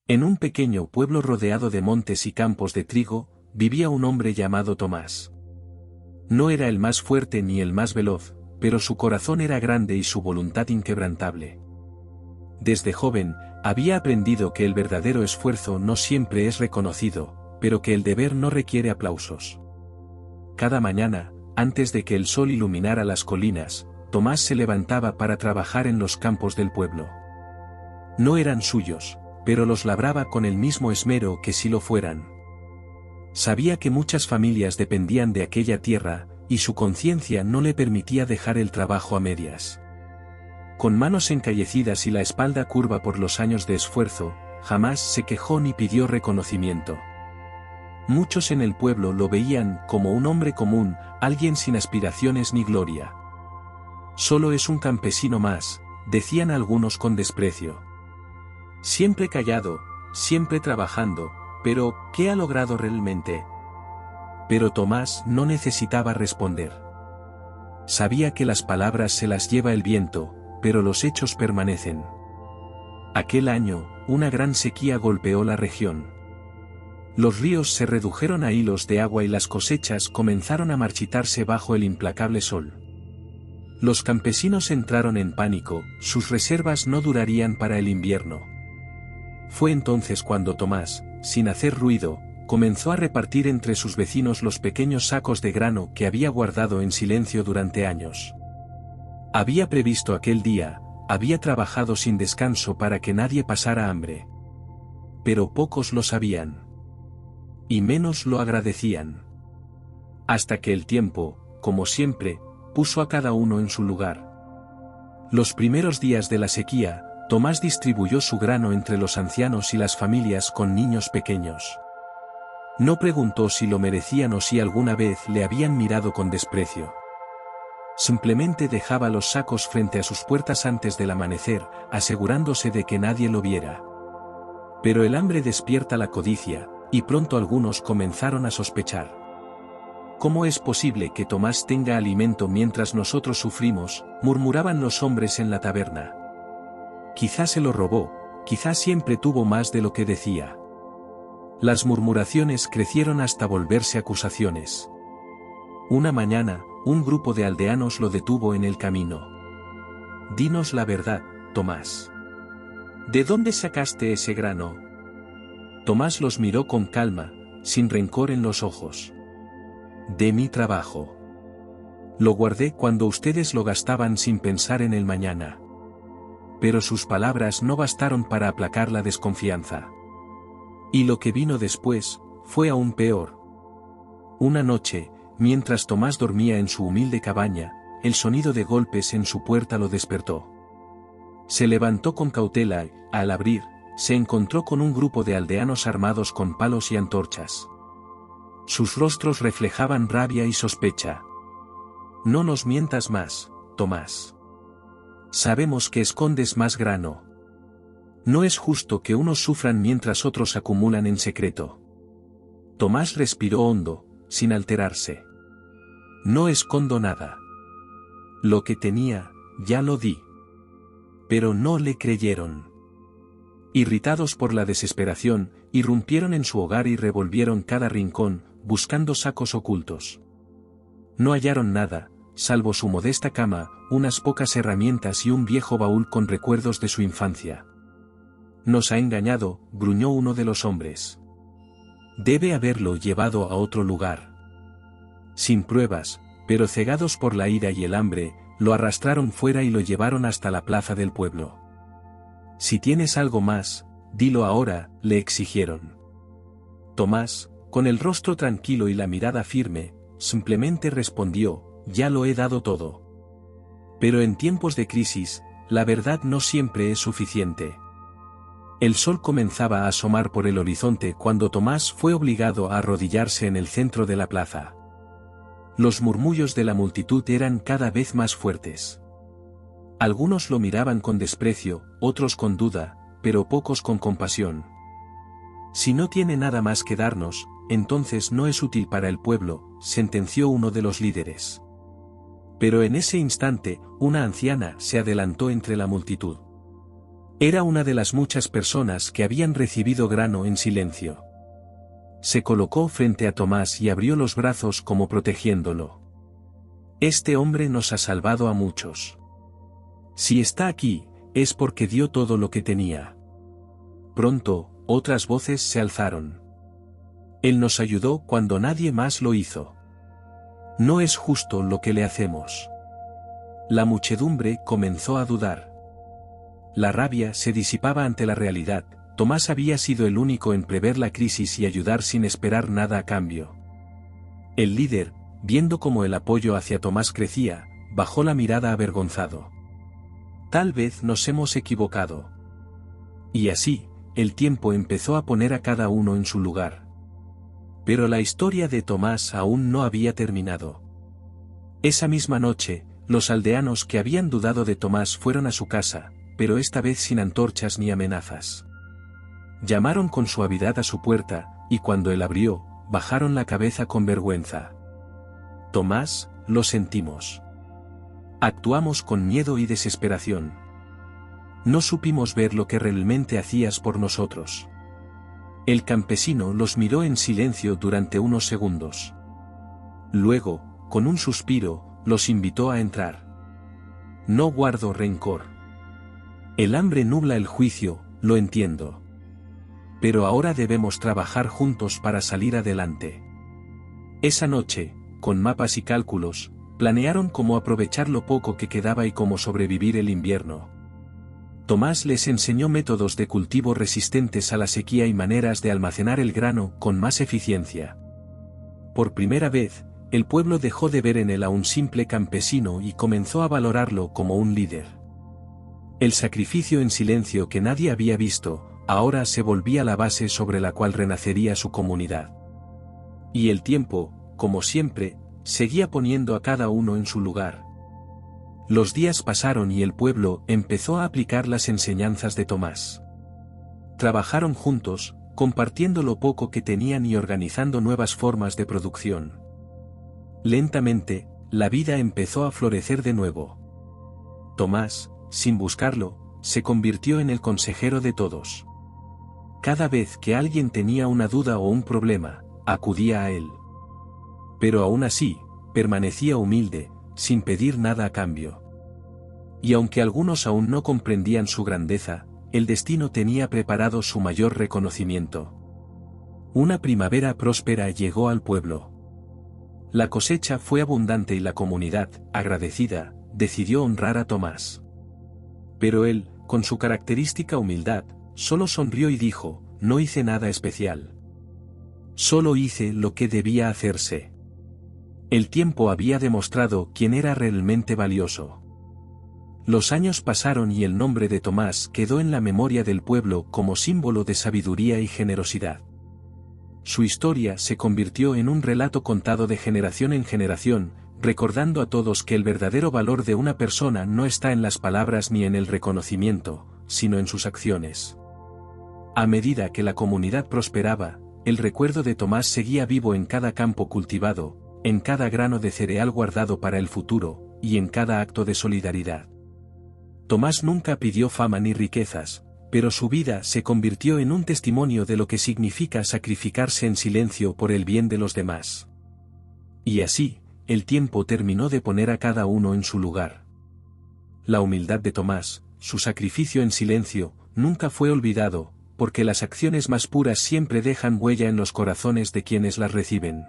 En un pequeño pueblo rodeado de montes y campos de trigo, vivía un hombre llamado Tomás. No era el más fuerte ni el más veloz, pero su corazón era grande y su voluntad inquebrantable. Desde joven, había aprendido que el verdadero esfuerzo no siempre es reconocido, pero que el deber no requiere aplausos. Cada mañana, antes de que el sol iluminara las colinas, Tomás se levantaba para trabajar en los campos del pueblo. No eran suyos, pero los labraba con el mismo esmero que si lo fueran. Sabía que muchas familias dependían de aquella tierra, y su conciencia no le permitía dejar el trabajo a medias. Con manos encallecidas y la espalda curva por los años de esfuerzo, jamás se quejó ni pidió reconocimiento. Muchos en el pueblo lo veían como un hombre común, alguien sin aspiraciones ni gloria. Solo es un campesino más, decían algunos con desprecio. Siempre callado, siempre trabajando, pero ¿qué ha logrado realmente? Pero Tomás no necesitaba responder. Sabía que las palabras se las lleva el viento, pero los hechos permanecen. Aquel año, una gran sequía golpeó la región. Los ríos se redujeron a hilos de agua y las cosechas comenzaron a marchitarse bajo el implacable sol. Los campesinos entraron en pánico, sus reservas no durarían para el invierno. Fue entonces cuando Tomás, sin hacer ruido, comenzó a repartir entre sus vecinos los pequeños sacos de grano que había guardado en silencio durante años. Había previsto aquel día, había trabajado sin descanso para que nadie pasara hambre. Pero pocos lo sabían. Y menos lo agradecían. Hasta que el tiempo, como siempre, puso a cada uno en su lugar. Los primeros días de la sequía, Tomás distribuyó su grano entre los ancianos y las familias con niños pequeños. No preguntó si lo merecían o si alguna vez le habían mirado con desprecio. Simplemente dejaba los sacos frente a sus puertas antes del amanecer, asegurándose de que nadie lo viera. Pero el hambre despierta la codicia, y pronto algunos comenzaron a sospechar. ¿Cómo es posible que Tomás tenga alimento mientras nosotros sufrimos?, murmuraban los hombres en la taberna. Quizá se lo robó, quizá siempre tuvo más de lo que decía. Las murmuraciones crecieron hasta volverse acusaciones. Una mañana, un grupo de aldeanos lo detuvo en el camino. «Dinos la verdad, Tomás. ¿De dónde sacaste ese grano?» Tomás los miró con calma, sin rencor en los ojos. «De mi trabajo. Lo guardé cuando ustedes lo gastaban sin pensar en el mañana». Pero sus palabras no bastaron para aplacar la desconfianza. Y lo que vino después, fue aún peor. Una noche, mientras Tomás dormía en su humilde cabaña, el sonido de golpes en su puerta lo despertó. Se levantó con cautela y, al abrir, se encontró con un grupo de aldeanos armados con palos y antorchas. Sus rostros reflejaban rabia y sospecha. «No nos mientas más, Tomás. Sabemos que escondes más grano. No es justo que unos sufran mientras otros acumulan en secreto». Tomás respiró hondo, sin alterarse. «No escondo nada. Lo que tenía, ya lo di». Pero no le creyeron. Irritados por la desesperación, irrumpieron en su hogar y revolvieron cada rincón, buscando sacos ocultos. No hallaron nada, salvo su modesta cama, unas pocas herramientas y un viejo baúl con recuerdos de su infancia. «Nos ha engañado», gruñó uno de los hombres. «Debe haberlo llevado a otro lugar». Sin pruebas, pero cegados por la ira y el hambre, lo arrastraron fuera y lo llevaron hasta la plaza del pueblo. «Si tienes algo más, dilo ahora», le exigieron. Tomás, con el rostro tranquilo y la mirada firme, simplemente respondió: «Ya lo he dado todo». Pero en tiempos de crisis, la verdad no siempre es suficiente. El sol comenzaba a asomar por el horizonte cuando Tomás fue obligado a arrodillarse en el centro de la plaza. Los murmullos de la multitud eran cada vez más fuertes. Algunos lo miraban con desprecio, otros con duda, pero pocos con compasión. «Si no tiene nada más que darnos, entonces no es útil para el pueblo», sentenció uno de los líderes. Pero en ese instante, una anciana se adelantó entre la multitud. Era una de las muchas personas que habían recibido grano en silencio. Se colocó frente a Tomás y abrió los brazos como protegiéndolo. Este hombre nos ha salvado a muchos. Si está aquí, es porque dio todo lo que tenía. Pronto, otras voces se alzaron. Él nos ayudó cuando nadie más lo hizo. No es justo lo que le hacemos. La muchedumbre comenzó a dudar. La rabia se disipaba ante la realidad. Tomás había sido el único en prever la crisis y ayudar sin esperar nada a cambio. El líder, viendo cómo el apoyo hacia Tomás crecía, bajó la mirada avergonzado. Tal vez nos hemos equivocado. Y así, el tiempo empezó a poner a cada uno en su lugar. Pero la historia de Tomás aún no había terminado. Esa misma noche, los aldeanos que habían dudado de Tomás fueron a su casa, pero esta vez sin antorchas ni amenazas. Llamaron con suavidad a su puerta, y cuando él abrió, bajaron la cabeza con vergüenza. Tomás, lo sentimos. Actuamos con miedo y desesperación. No supimos ver lo que realmente hacías por nosotros. El campesino los miró en silencio durante unos segundos. Luego, con un suspiro, los invitó a entrar. No guardo rencor. El hambre nubla el juicio, lo entiendo. Pero ahora debemos trabajar juntos para salir adelante. Esa noche, con mapas y cálculos, planearon cómo aprovechar lo poco que quedaba y cómo sobrevivir el invierno. Tomás les enseñó métodos de cultivo resistentes a la sequía y maneras de almacenar el grano con más eficiencia. Por primera vez, el pueblo dejó de ver en él a un simple campesino y comenzó a valorarlo como un líder. El sacrificio en silencio que nadie había visto, ahora se volvía la base sobre la cual renacería su comunidad. Y el tiempo, como siempre, seguía poniendo a cada uno en su lugar. Los días pasaron y el pueblo empezó a aplicar las enseñanzas de Tomás. Trabajaron juntos, compartiendo lo poco que tenían y organizando nuevas formas de producción. Lentamente, la vida empezó a florecer de nuevo. Tomás, sin buscarlo, se convirtió en el consejero de todos. Cada vez que alguien tenía una duda o un problema, acudía a él. Pero aún así, permanecía humilde, sin pedir nada a cambio. Y aunque algunos aún no comprendían su grandeza, el destino tenía preparado su mayor reconocimiento. Una primavera próspera llegó al pueblo. La cosecha fue abundante y la comunidad, agradecida, decidió honrar a Tomás. Pero él, con su característica humildad, solo sonrió y dijo: no hice nada especial. Solo hice lo que debía hacerse. El tiempo había demostrado quién era realmente valioso. Los años pasaron y el nombre de Tomás quedó en la memoria del pueblo como símbolo de sabiduría y generosidad. Su historia se convirtió en un relato contado de generación en generación, recordando a todos que el verdadero valor de una persona no está en las palabras ni en el reconocimiento, sino en sus acciones. A medida que la comunidad prosperaba, el recuerdo de Tomás seguía vivo en cada campo cultivado, en cada grano de cereal guardado para el futuro, y en cada acto de solidaridad. Tomás nunca pidió fama ni riquezas, pero su vida se convirtió en un testimonio de lo que significa sacrificarse en silencio por el bien de los demás. Y así, el tiempo terminó de poner a cada uno en su lugar. La humildad de Tomás, su sacrificio en silencio, nunca fue olvidado, porque las acciones más puras siempre dejan huella en los corazones de quienes las reciben.